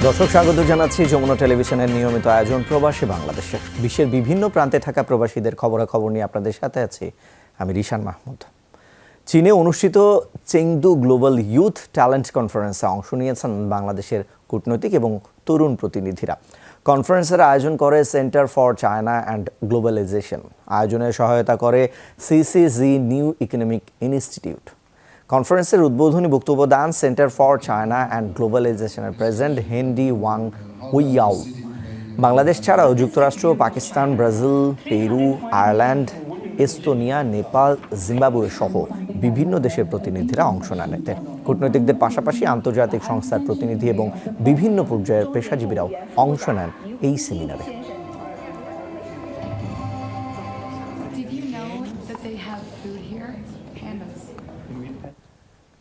দর্শক স্বাগত জানাচ্ছি যমুনা টেলিভিশনের নিয়মিত আয়োজন প্রবাসী বাংলাদেশের। বিশ্বের বিভিন্ন প্রান্তে থাকা প্রবাসীদের খবরাখবর নিয়ে আপনাদের সাথে আছি আমি রিশান মাহমুদ। চীনে অনুষ্ঠিত চেংদু গ্লোবাল ইউথ ট্যালেন্ট কনফারেন্সে অংশ নিয়েছেন বাংলাদেশের কূটনৈতিক এবং তরুণ প্রতিনিধিরা। কনফারেন্সের আয়োজন করে centre for China and globalisation. আয়োজনে সহায়তা করে সিসিজি নিউ ইকোনমিক ইনস্টিটিউট। কনফারেন্সের উদ্বোধনী বক্তব্য দেন সেন্টার ফর চায়না অ্যান্ড গ্লোবালাইজেশনের president Henry Wang Huiyao. Bangladesh ছাড়াও যুক্তরাষ্ট্র, Pakistan, Brazil, Peru, Ireland, Estonia, Nepal, Zimbabwe সহ বিভিন্ন দেশের প্রতিনিধিরা অংশ নেন এতে। কূটনৈতিকদের পাশাপাশি আন্তর্জাতিক সংস্থার প্রতিনিধি এবং বিভিন্ন পর্যায়ের পেশাজীবীরাও অংশ নেন এই সেমিনারে।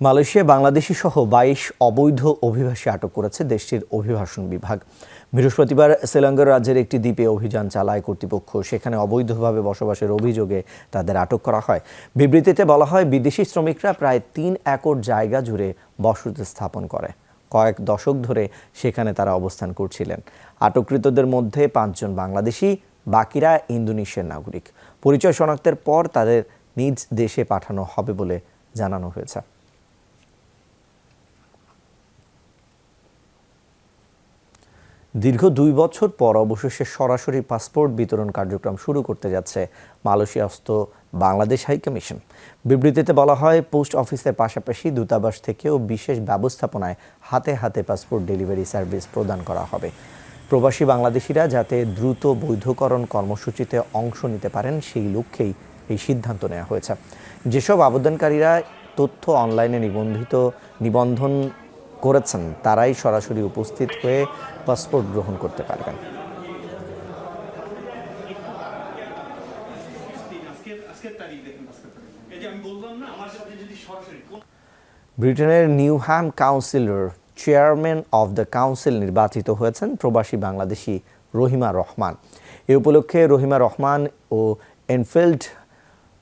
মালয়েশিয়া বাংলাদেশি সহ 22 অবৈধ অভিবাসী আটক করেছে দেশটির অভিবাসন বিভাগ। বৃহস্পতিবার সেলাঙ্গর রাজ্যের একটি দ্বীপে অভিযান চালায় কর্তৃপক্ষ। সেখানে অবৈধভাবে বসবাসের অভিযোগে তাদের আটক করা হয়। বিবৃতিতে বলা হয়, বিদেশি শ্রমিকরা প্রায় 3 একর জায়গা জুড়ে বসতি স্থাপন করে। কয়েক দশক ধরে সেখানে তারা অবস্থান করছিলেন। আটককৃতদের মধ্যে 5 জন বাংলাদেশি, বাকিরা ইন্দোনেশিয়ার নাগরিক। পরিচয় শনাক্তের পর তাদের নিজ দেশে পাঠানো হবে বলে জানানো হয়েছে। দীর্ঘ 2 বছর পর অবশেষে সরাসরি পাসপোর্ট বিতরণ কার্যক্রম শুরু করতে যাচ্ছে মালয়েশিয়াস্থ বাংলাদেশ হাইকমিশন। বিবৃতিতে বলা হয়, পোস্ট অফিসের পাশাপাশি দূতাবাস থেকেও বিশেষ ব্যবস্থাপনায় হাতে হাতে পাসপোর্ট ডেলিভারি সার্ভিস প্রদান করা হবে। প্রবাসী বাংলাদেশিরা যাতে দ্রুত বৈধকরণ কর্মসূচিতে অংশ নিতে পারেন সেই লক্ষ্যেই এই সিদ্ধান্ত নেওয়া হয়েছে। যেসব আবেদনকারীরা তথ্য অনলাইনে নিবন্ধন করেছেন তারাই সরাসরি উপস্থিত হয়ে পাসপোর্ট গ্রহণ করতে পারবেন। ব্রিটেনের নিউহ্যাম কাউন্সিলের চেয়ারম্যান অব দ্য কাউন্সিল নির্বাচিত হয়েছেন প্রবাসী বাংলাদেশি রহিমা রহমান। এ উপলক্ষে রহিমা রহমান ও এনফিল্ড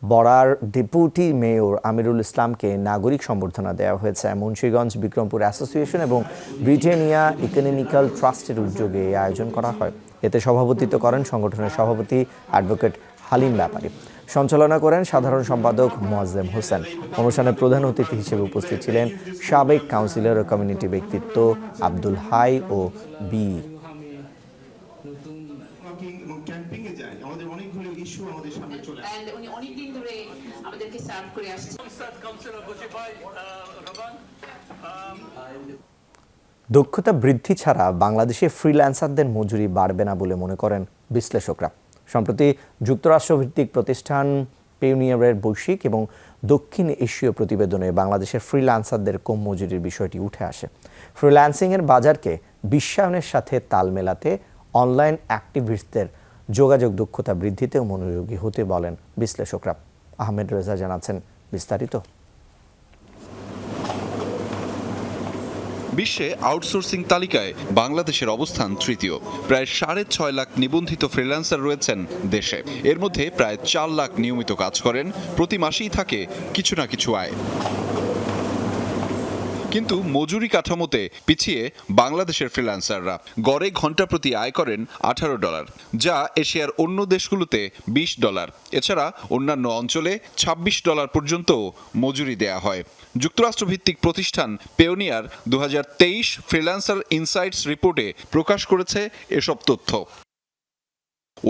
বড়ার ডেপুটি মেয়র আমিরুল ইসলামকে নাগরিক সম্বর্ধনা দেওয়া হয়েছে। মুন্সিগঞ্জ বিক্রমপুর অ্যাসোসিয়েশন এবং ব্রিটেনিয়া ইকোনমিক্যাল ট্রাস্টের উদ্যোগে এই আয়োজন করা হয়। এতে সভাপতিত্ব করেন সংগঠনের সভাপতি অ্যাডভোকেট হালিম ব্যাপারী। সঞ্চালনা করেন সাধারণ সম্পাদক মোয়াজ্জেম হোসেন। অনুষ্ঠানে প্রধান অতিথি হিসেবে উপস্থিত ছিলেন সাবেক কাউন্সিলর ও কমিউনিটি ব্যক্তিত্ব আব্দুল হাই ও বি। দক্ষতা বৃদ্ধি ছাড়া বাংলাদেশে ফ্রিল্যান্সারদের মজুরি বাড়বে না বলে মনে করেন বিশ্লেষকরা। সম্প্রতি যুক্তরাষ্ট্রভিত্তিক প্রতিষ্ঠান পেওনিয়ারের বৈশ্বিক এবং দক্ষিণ এশীয় প্রতিবেদনে বাংলাদেশের ফ্রিল্যান্সারদের কম মজুরির বিষয়টি উঠে আসে। ফ্রিল্যান্সিংয়ের বাজারকে বিশ্বায়নের সাথে তাল মেলাতে অনলাইন অ্যাক্টিভিস্টদের যোগাযোগ দক্ষতা বৃদ্ধিতেও মনোযোগী হতে বলেন বিশ্লেষকরা। আহমেদ রেজা জানাচ্ছেন বিস্তারিত। বিশ্বে আউটসোর্সিং তালিকায় বাংলাদেশের অবস্থান তৃতীয়। প্রায় 6.5 লাখ নিবন্ধিত ফ্রিল্যান্সার রয়েছেন দেশে। এর মধ্যে প্রায় 4 লাখ নিয়মিত কাজ করেন, প্রতি মাসেই থাকে কিছু না কিছু আয়। কিন্তু মজুরি কাঠামোতে পিছিয়ে বাংলাদেশের ফ্রিল্যান্সাররা। গড়ে ঘন্টা প্রতি আয় করেন $18, যা এশিয়ার অন্য দেশগুলোতে $20। এছাড়া অন্যান্য অঞ্চলে $26 পর্যন্ত মজুরি দেয়া হয়। যুক্তরাষ্ট্রভিত্তিক প্রতিষ্ঠান পেওনিয়ার 2023 ফ্রিল্যান্সার ইনসাইটস রিপোর্টে প্রকাশ করেছে এসব তথ্য।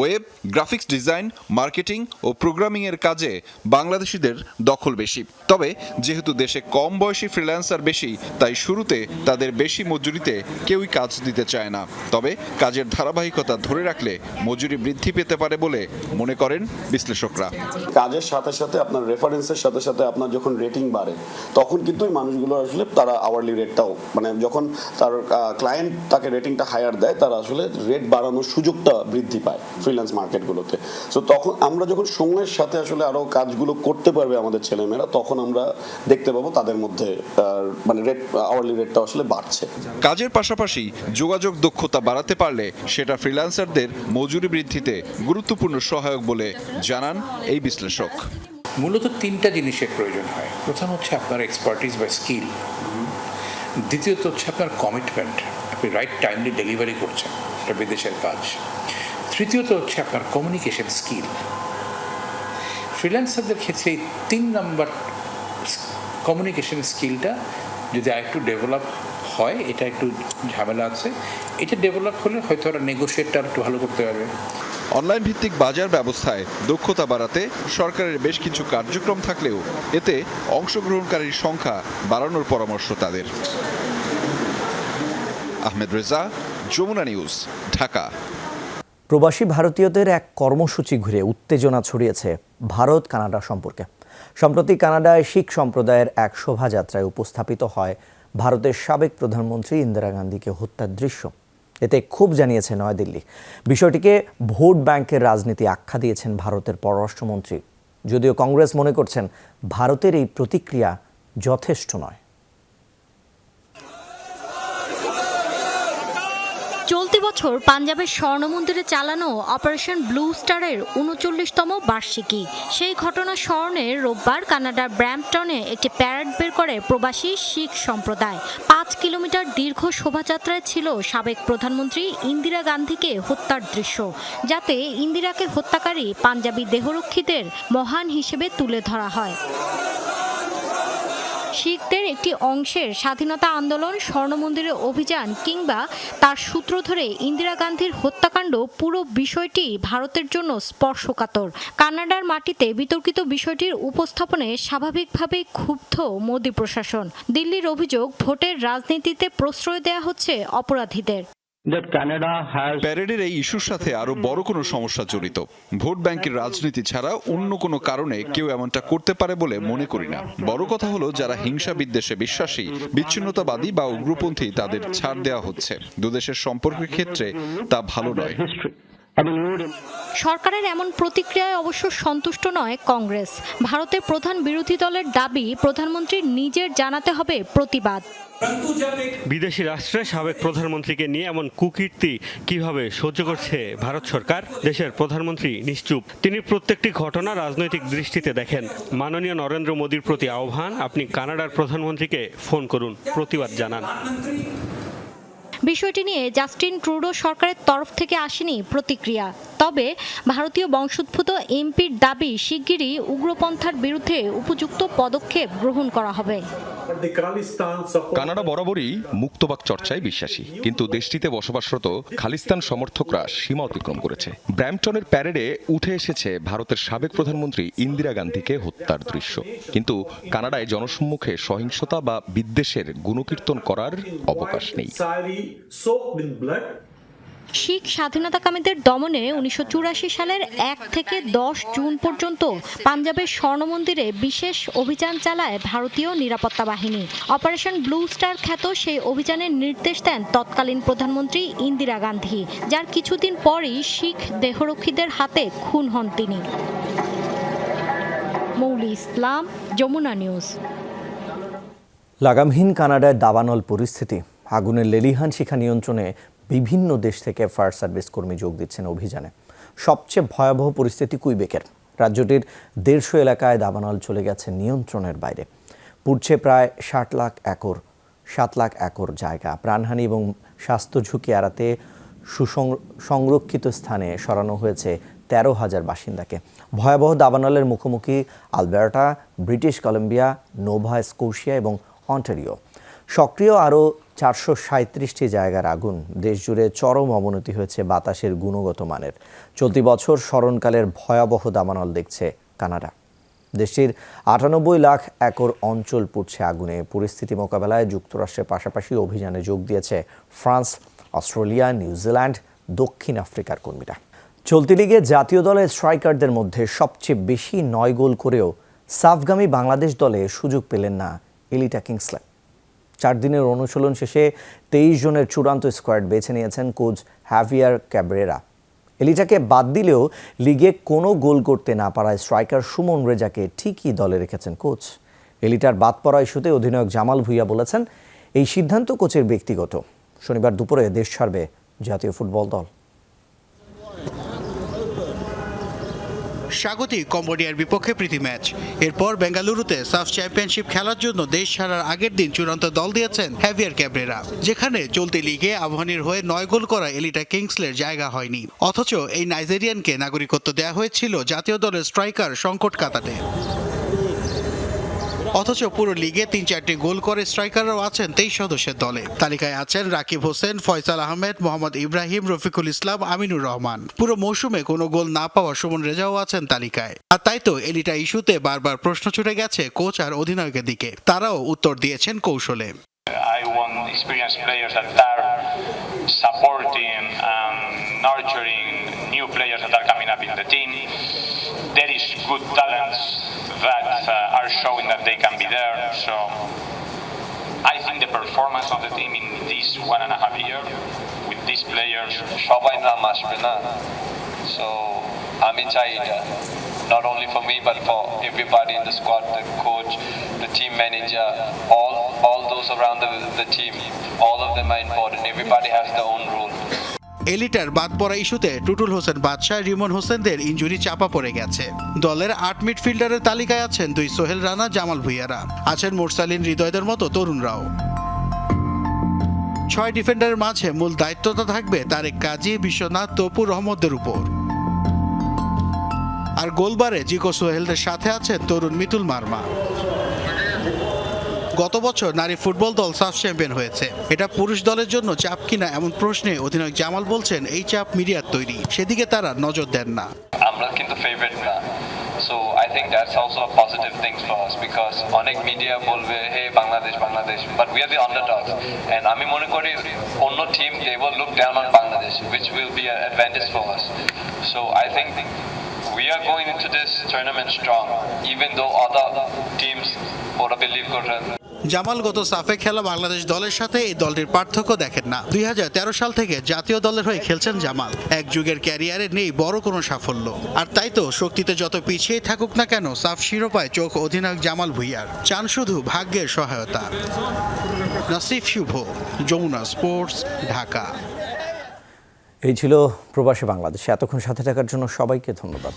ওয়েব, গ্রাফিক্স ডিজাইন, মার্কেটিং ও প্রোগ্রামিংয়ের কাজে বাংলাদেশিদের দখল বেশি। তবে যেহেতু দেশে কম বয়সী ফ্রিল্যান্সার বেশি, তাই শুরুতে তাদের বেশি মজুরিতে কেউই কাজ দিতে চায় না। তবে কাজের ধারাবাহিকতা ধরে রাখলে মজুরি বৃদ্ধি পেতে পারে বলে মনে করেন বিশ্লেষকরা। কাজের সাথে সাথে আপনার রেফারেন্সের সাথে সাথে আপনার যখন রেটিং বাড়ে, তখন কিন্তু এই মানুষগুলো আসলে তারা আওয়ারলি রেটটাও যখন তার ক্লায়েন্ট তাকে রেটিংটা হায়ার দেয়, তারা আসলে রেট বাড়ানোর সুযোগটা বৃদ্ধি পায় ফ্রিল্যান্স মার্কেটগুলোতে। সো তখন আমরা যখন সময়ের সাথে আসলে আরো কাজগুলো করতে পারবে আমাদের ছেলেমেয়েরা, তখন আমরা দেখতে পাবো তাদের মধ্যে রেট আওয়ারলি রেটটা আসলে বাড়ছে। কাজের পাশাপাশি যোগাযোগ দক্ষতা বাড়াতে পারলে সেটা ফ্রিল্যান্সারদের মজুরি বৃদ্ধিতে গুরুত্বপূর্ণ সহায়ক বলে জানান এই বিশ্লেষক। মূলত 3টা জিনিসের প্রয়োজন হয়। প্রথম হচ্ছে আপনার এক্সপার্টিস বা স্কিল, দ্বিতীয়ত হচ্ছে আপনার কমিটমেন্ট, আপনি রাইট টাইমলি ডেলিভারি করছেন, এটা বিদেশের কাজ। তৃতীয়ত হচ্ছে আপনার কমিউনিকেশন স্কিল। ফ্রিল্যান্সারদের ক্ষেত্রে এই 3 নম্বর কমিউনিকেশন স্কিলটা যদি আরেকটু ডেভেলপ হয়, এটা একটু ঝামেলা আছে, এটা ডেভেলপ হলে হয়তো ওরা নেগোশিয়েটটা একটু ভালো করতে পারবে। অনলাইন ভিত্তিক বাজার ব্যবস্থায় দক্ষতা বাড়াতে সরকারের বেশ কিছু কার্যক্রম থাকলেও এতে অংশগ্রহণকারীর সংখ্যা বাড়ানোর পরামর্শ তাদের। আহমেদ রেজা, যমুনা নিউজ, ঢাকা। প্রবাসী ভারতীয়দের এক কর্মসূচি ঘিরে উত্তেজনা ছড়িয়েছে ভারত কানাডা সম্পর্কে। সম্প্রতি কানাডায় শিখ সম্প্রদায়ের এক শোভাযাত্রায় উপস্থাপিত হয় ভারতের সাবেক প্রধানমন্ত্রী ইন্দিরা গান্ধীকে হত্যার দৃশ্য। এতে ক্ষোভ জানিয়েছে নয়াদিল্লি। বিষয়টিকে ভোট ব্যাংকের রাজনীতি আখ্যা দিয়েছেন ভারতের পররাষ্ট্রমন্ত্রী। যদিও কংগ্রেস মনে করছেন ভারতের এই প্রতিক্রিয়া যথেষ্ট নয়। চলতি বছর পাঞ্জাবের স্বর্ণ মন্দিরে চালানো অপারেশন ব্লু স্টারের ৩৯তম বার্ষিকী। সেই ঘটনা স্মরণে রোববার কানাডার ব্র্যাম্পটনে একটি প্যারেড বের করে প্রবাসী শিখ সম্প্রদায়। ৫ কিলোমিটার দীর্ঘ শোভাযাত্রায় ছিল সাবেক প্রধানমন্ত্রী ইন্দিরা গান্ধীকে হত্যার দৃশ্য, যাতে ইন্দিরাকে হত্যাকারী পাঞ্জাবি দেহরক্ষীদের মহান হিসেবে তুলে ধরা হয়। শিখদের একটি অংশের স্বাধীনতা আন্দোলন, স্বর্ণমন্দিরের অভিযান কিংবা তার সূত্র ধরে ইন্দিরা গান্ধীর হত্যাকাণ্ড, পুরো বিষয়টি ভারতের জন্য স্পর্শকাতর। কানাডার মাটিতে বিতর্কিত বিষয়টির উপস্থাপনে স্বাভাবিকভাবেই ক্ষুব্ধ মোদি প্রশাসন। দিল্লির অভিযোগ, ভোটের রাজনীতিতে প্রশ্রয় দেওয়া হচ্ছে অপরাধীদের। প্যারেডের এই ইস্যুর সাথে আরো বড় কোনো সমস্যা জড়িত। ভোট ব্যাংকের রাজনীতি ছাড়া অন্য কোনো কারণে কেউ এমনটা করতে পারে বলে মনে করি না। বড় কথা হলো, যারা হিংসা বিদ্বেষে বিশ্বাসী, বিচ্ছিন্নতাবাদী বা উগ্রপন্থী, তাদের ছাড় দেওয়া হচ্ছে। দুদেশের সম্পর্কের ক্ষেত্রে তা ভালো নয়। সরকারের এমন প্রতিক্রিয়ায় অবশ্য সন্তুষ্ট নয় কংগ্রেস। ভারতের প্রধান বিরোধী দলের দাবি, প্রধানমন্ত্রীর নিজের জানাতে হবে প্রতিবাদ। বিদেশি রাষ্ট্রে সাবেক প্রধানমন্ত্রীকে নিয়ে এমন কুকীর্তি কিভাবে সহ্য করছে ভারত সরকার? দেশের প্রধানমন্ত্রী নিশ্চুপ। তিনি প্রত্যেকটি ঘটনা রাজনৈতিক দৃষ্টিতে দেখেন। মাননীয় নরেন্দ্র মোদীর প্রতি আহ্বান, আপনি কানাডার প্রধানমন্ত্রীকে ফোন করুন, প্রতিবাদ জানান। বিষয়টি নিয়ে জাস্টিন ট্রুডো সরকারের তরফ থেকে আসেনি প্রতিক্রিয়া। তবে ভারতীয় বংশোদ্ভূত এমপির দাবি, শিগগিরই উগ্রপন্থার বিরুদ্ধে উপযুক্ত পদক্ষেপ গ্রহণ করা হবে। কানাডা বরাবরই মুক্তবাক চর্চায় বিশ্বাসী, কিন্তু দেশটিতে বসবাসরত খালিস্তান সমর্থকরা সীমা অতিক্রম করেছে। ব্র্যাম্পটনের প্যারেডে উঠে এসেছে ভারতের সাবেক প্রধানমন্ত্রী ইন্দিরা গান্ধীকে হত্যার দৃশ্য, কিন্তু কানাডায় জনসম্মুখে সহিংসতা বা বিদ্বেষের গুণকীর্তন করার অবকাশ নেই। শিখ স্বাধীনতাকামীদের দমনে ১৯৮৪ সালের ১ থেকে ১০ জুন পর্যন্ত পাঞ্জাবের স্বর্ণমন্দিরে বিশেষ অভিযান চালায় ভারতীয় নিরাপত্তা বাহিনী। অপারেশন ব্লু স্টার খ্যাত সেই অভিযানের নির্দেশ দেন তৎকালীন প্রধানমন্ত্রী ইন্দিরা গান্ধী, যার কিছুদিন পরই শিখ দেহরক্ষীদের হাতে খুন হন তিনি। মৌলি ইসলাম, যমুনা নিউজ। লাগামহীন কানাডায় দাবানল পরিস্থিতি। আগুনের লেলিহান শিখা নিয়ন্ত্রণে বিভিন্ন দেশ থেকে ফায়ার সার্ভিস কর্মী যোগ দিচ্ছেন অভিযানে। সবচেয়ে ভয়াবহ পরিস্থিতি কুইবেকের। রাজ্যটির ১৫০ এলাকায় দাবানল চলে গেছে নিয়ন্ত্রণের বাইরে। পুড়ছে প্রায় ৭ লাখ একর জায়গা। প্রাণহানি এবং স্বাস্থ্য ঝুঁকি এড়াতে সংরক্ষিত স্থানে সরানো হয়েছে ১৩,০০০ বাসিন্দাকে। ভয়াবহ দাবানলের মুখোমুখি Alberta, British Columbia, Nova Scotia এবং অন্টারিও। সক্রিয় আরও ৪৩৭টি জায়গার আগুন। দেশজুড়ে চরম অবনতি হয়েছে বাতাসের গুণগত মানের। চলতি বছর স্মরণকালের ভয়াবহ দাবানল দেখছে কানাডা। দেশটির ৯৮ লাখ একর অঞ্চল পুড়ছে আগুনে। পরিস্থিতি মোকাবেলায় যুক্তরাষ্ট্রের পাশাপাশি অভিযানে যোগ দিয়েছে ফ্রান্স, অস্ট্রেলিয়া, নিউজিল্যান্ড, দক্ষিণ আফ্রিকার কর্মীরা। চলতি লিগে জাতীয় দলের স্ট্রাইকারদের মধ্যে সবচেয়ে বেশি ৯ গোল করেও সাফগামী বাংলাদেশ দলে সুযোগ পেলেন না এলিটা কিংসলে। ৪ দিনের অনুশীলন শেষে ২৩ জনের চূড়ান্ত স্কোয়াড বেছে নিয়েছেন কোচ হ্যাভিয়ার ক্যাব্রেরা। এলিটাকে বাদ দিলেও লিগে কোনো গোল করতে না পারায় স্ট্রাইকার সুমন রেজাকে ঠিকই দলে রেখেছেন কোচ। এলিটার বাদ পড়া ইস্যুতে অধিনায়ক জামাল ভুঁইয়া বলেছেন, এই সিদ্ধান্ত কোচের ব্যক্তিগত। শনিবার দুপুরে দেশ ছাড়বে জাতীয় ফুটবল দল। স্বাগতিক কম্বোডিয়ার বিপক্ষে প্রীতি ম্যাচ। এরপর বেঙ্গালুরুতে সাফ চ্যাম্পিয়নশিপ খেলার জন্য দেশ ছাড়ার আগের দিন চূড়ান্ত দল দিয়েছেন হ্যাভিয়ার ক্যাব্রেরা, যেখানে চলতি লিগে আবাহনীর হয়ে 9 গোল করা এলিটা কিংসলের জায়গা হয়নি। অথচ এই নাইজেরিয়ানকে নাগরিকত্ব দেওয়া হয়েছিল জাতীয় দলের স্ট্রাইকার সংকট কাটাতে। অথচ পুরো লিগে 3-4টি গোল করে স্ট্রাইকাররাও আছেন 23 সদস্যের দলে। তালিকায় আছেন রাকিব হোসেন, ফয়সাল আহমেদ, মোহাম্মদ ইব্রাহিম, রফিকুল ইসলাম, আমিনুর রহমান। পুরো মৌসুমে কোনো গোল না পাওয়া সুমন রেজাও আছেন তালিকায়। আর তাই তো এলিটা ইস্যুতে বারবার প্রশ্ন ছুটে গেছে কোচ আর অধিনায়কের দিকে। তারাও উত্তর দিয়েছেন কৌশলে। I want experienced players that are supporting and nurturing new players that are coming up in the team. There is good talents that are showing that they can be there. So I think the performance of the team in this 1.5 years with these players. সবাই নাম আসবে না, so আমি চাই এটা not only for me but for everybody in the squad, the coach, the team manager, all those around the team. All of them are important. Everybody has their own role. এলিটার বাদ পড়া ইস্যুতে টুটুল হোসেন বাদশাহ, Rimon হোসেনদের injury চাপা পড়ে গেছে। দলের 8 মিডফিল্ডারের তালিকায় আছেন 2 সোহেল রানা, জামাল ভুইয়ারা, আছেন মোরসালিন, হৃদয়দের মতো তরুণরাও। 6 ডিফেন্ডারের মাঝে মূল দায়িত্বটা থাকবে তারেক কাজী, বিশ্বনাথ, তপু, রহমতদের উপর। আর গোলবারে জিকো সোহেলদের সাথে আছেন তরুণ মিতুল মার্মা। গত বছর নারী ফুটবল দল সাফ চ্যাম্পিয়ন হয়েছে। এটা পুরুষ দলের জন্য চাপ কিনা এমন প্রশ্নে অধিনায়ক জামাল বলছেন এই চাপ মিডিয়ার তৈরি, সেদিকে তারা নজর দেন না। আমরা কিন্তু ফেভারিট না, so I think that's also a positive thing for us because অনেক মিডিয়া বলবে হে Bangladesh Bangladesh, but we are the underdogs and আমি মনে করি অন্য team they will look down on Bangladesh, which will be an advantage for us. So I think we are going into this tournament strong even though other teams ওরা believe করেন। জামাল গত সাফে খেলা বাংলাদেশ দলের সাথে এই দলটির পার্থক্য দেখেন না। 2013 সাল থেকে জাতীয় দলের হয়ে খেলছেন জামাল। এক যুগের ক্যারিয়ারে নেই বড় কোনো সাফল্য। আর তাই তো শক্তিতে যত পিছিয়ে থাকুক না কেন সাফ শিরোপায় চোখ অধিনায়ক জামাল ভুঁইয়ার, চান শুধু ভাগ্যের সহায়তা। নাসিফ শুভ, যমুনা স্পোর্টস, ঢাকা। এই ছিল প্রবাসী বাংলাদেশ। এতক্ষণ সাথে থাকার জন্য সবাইকে ধন্যবাদ।